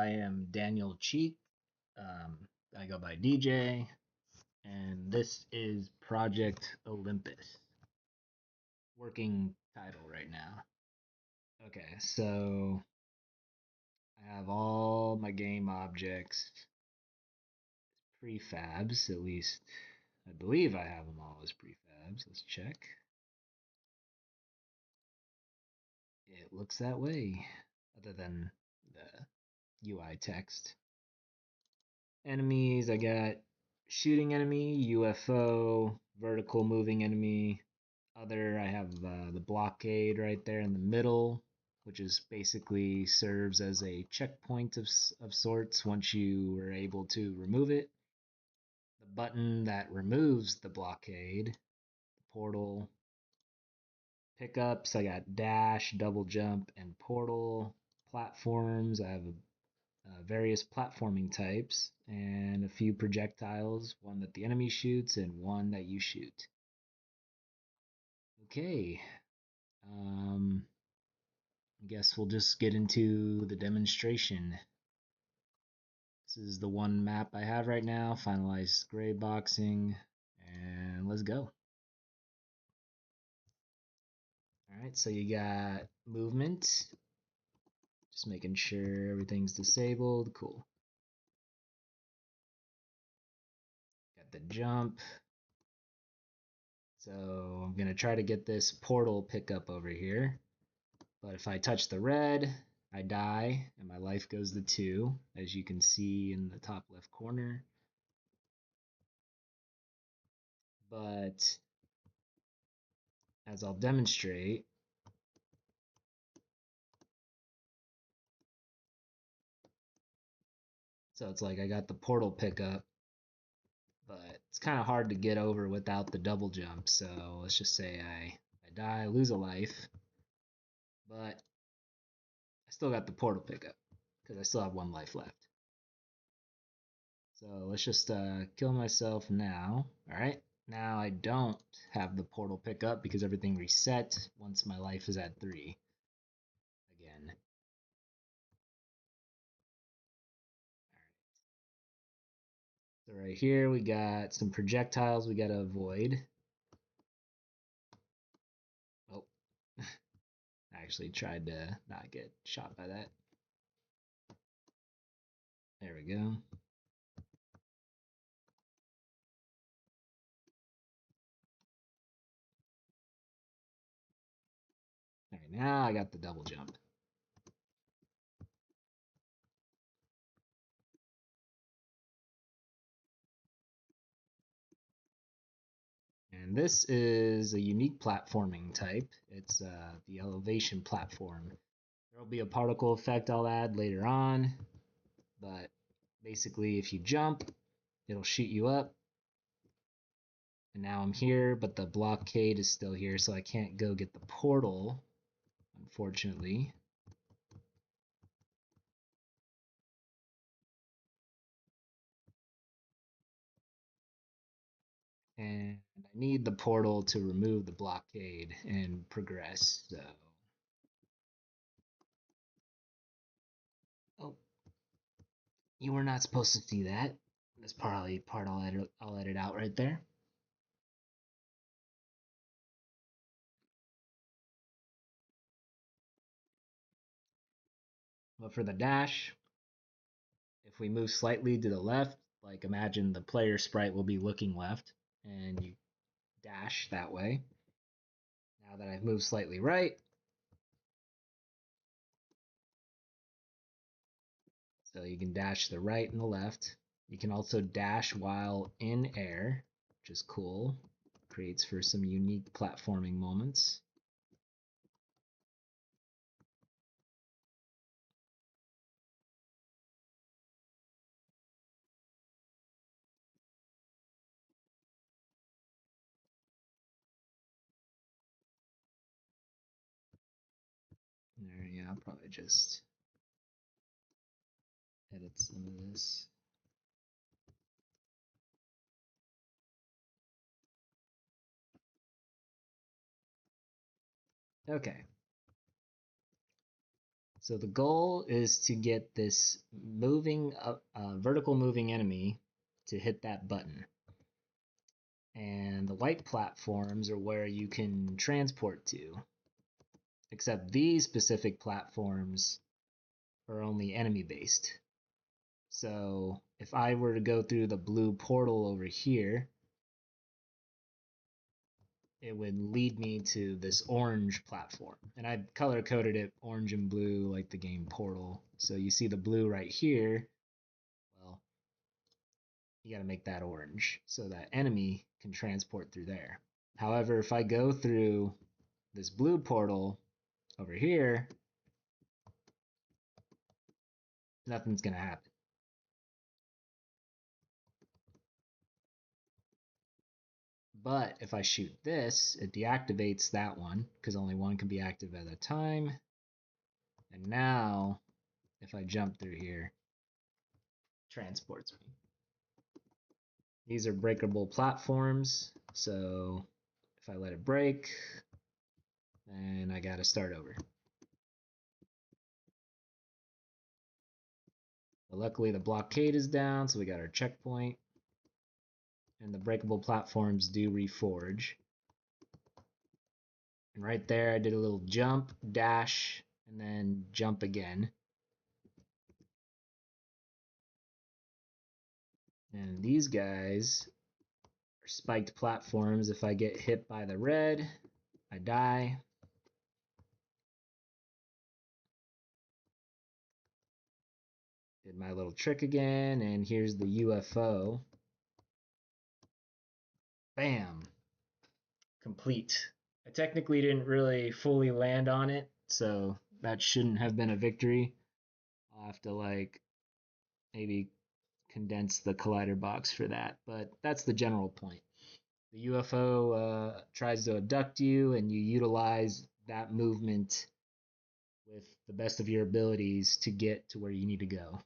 I am Daniel Cheek. I go by DJ, and this is Project OlymPYS. Working title right now. Okay, so I have all my game objects prefabs, at least I believe I have them all as prefabs. Let's check. It looks that way, other than the UI text. Enemies, I got shooting enemy, UFO, vertical moving enemy. Other, I have the blockade right there in the middle, which is basically serves as a checkpoint of sorts once you were able to remove it. The button that removes the blockade, the portal, pickups, I got dash, double jump, and portal. Platforms, I have various platforming types and a few projectiles, one that the enemy shoots and one that you shoot. Okay, I guess we'll just get into the demonstration. This is the one map I have right now, finalized gray boxing, and let's go. Alright, so you got movement, just making sure everything's disabled, cool. Got the jump, so I'm gonna try to get this portal pickup over here. But if I touch the red, I die, and my life goes to 2, as you can see in the top left corner. But as I'll demonstrate, so it's like I got the portal pickup, but it's kind of hard to get over without the double jump. So let's just say I die, lose a life, but I still got the portal pickup because I still have 1 life left. So let's just kill myself now. All right. Now I don't have the portal pickup because everything reset once my life is at 3 again. So right here we got some projectiles we gotta avoid. Oh, I actually tried to not get shot by that. There we go. All right, now I got the double jump. And this is a unique platforming type. It's the elevation platform. There will be a particle effect I'll add later on, but basically if you jump, it'll shoot you up. And now I'm here, but the blockade is still here, so I can't go get the portal, unfortunately. And I need the portal to remove the blockade and progress, so. Oh, you were not supposed to see that. That's probably part I'll edit out right there. But for the dash, if we move slightly to the left, like imagine the player sprite will be looking left, and you dash that way. Now that I've moved slightly right, so you can dash to the right and the left. You can also dash while in air, which is cool. Creates for some unique platforming moments. There, yeah, I'll probably just edit some of this. Okay. So the goal is to get this vertical moving enemy to hit that button. And the white platforms are where you can transport to. Except these specific platforms are only enemy based. So if I were to go through the blue portal over here, it would lead me to this orange platform. And I color coded it orange and blue like the game Portal. So you see the blue right here. Well, you got to make that orange so that enemy can transport through there. However, if I go through this blue portal over here, nothing's going to happen. But if I shoot this, it deactivates that one because only one can be active at a time. And now, if I jump through here, transports me. These are breakable platforms, so if I let it break, then I gotta start over. But luckily the blockade is down, so we got our checkpoint. And the breakable platforms do reforge. And right there I did a little jump, dash, and then jump again. And these guys are spiked platforms. If I get hit by the red, I die. Did my little trick again, and here's the UFO. Bam! Complete. I technically didn't really fully land on it, so that shouldn't have been a victory. I'll have to like maybe condense the collider box for that, but that's the general point. The UFO tries to abduct you, and you utilize that movement with the best of your abilities to get to where you need to go.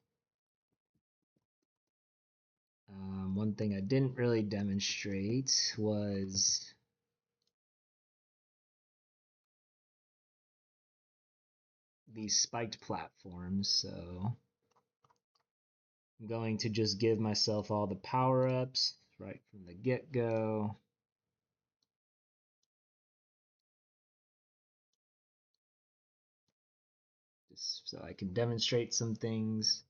One thing I didn't really demonstrate was these spiked platforms, so I'm going to just give myself all the power-ups right from the get-go. Just so I can demonstrate some things.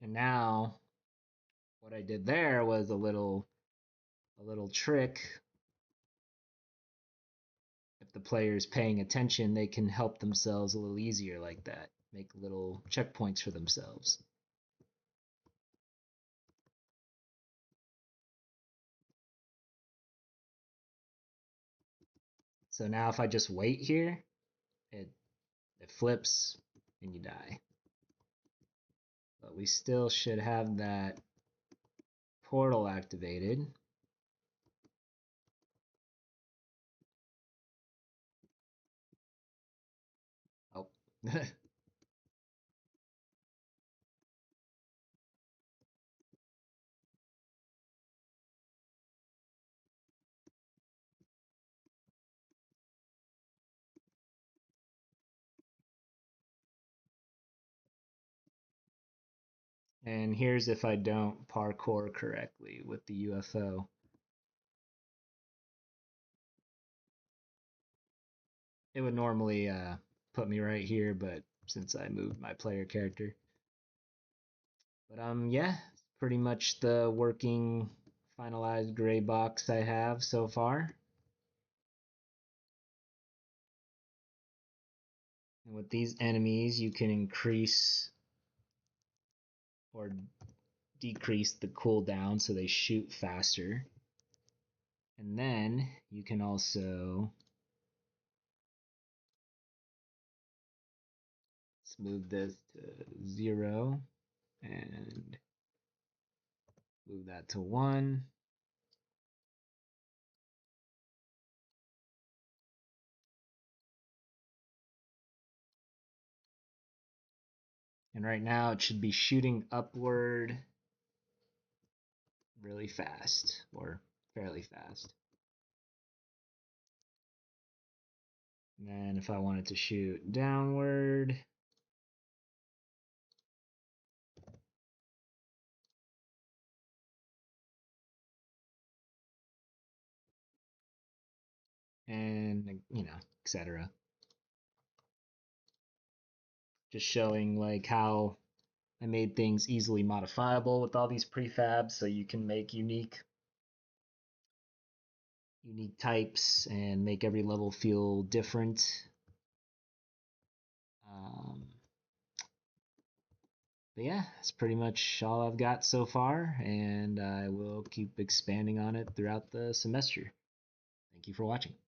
And now what I did there was a little trick. If the player is paying attention, they can help themselves a little easier like that. Make little checkpoints for themselves. So now if I just wait here, it flips and you die. But we still should have that portal activated. Oh. And here's if I don't parkour correctly with the UFO. It would normally put me right here, but since I moved my player character. But yeah, pretty much the working finalized gray box I have so far. And with these enemies, you can increase or decrease the cooldown so they shoot faster. And then you can also let's move this to 0 and move that to 1. And right now it should be shooting upward really fast or fairly fast. And then if I wanted to shoot downward, and etc. Just showing like how I made things easily modifiable with all these prefabs, so you can make unique types and make every level feel different. Um, but yeah, that's pretty much all I've got so far, and I will keep expanding on it throughout the semester. Thank you for watching.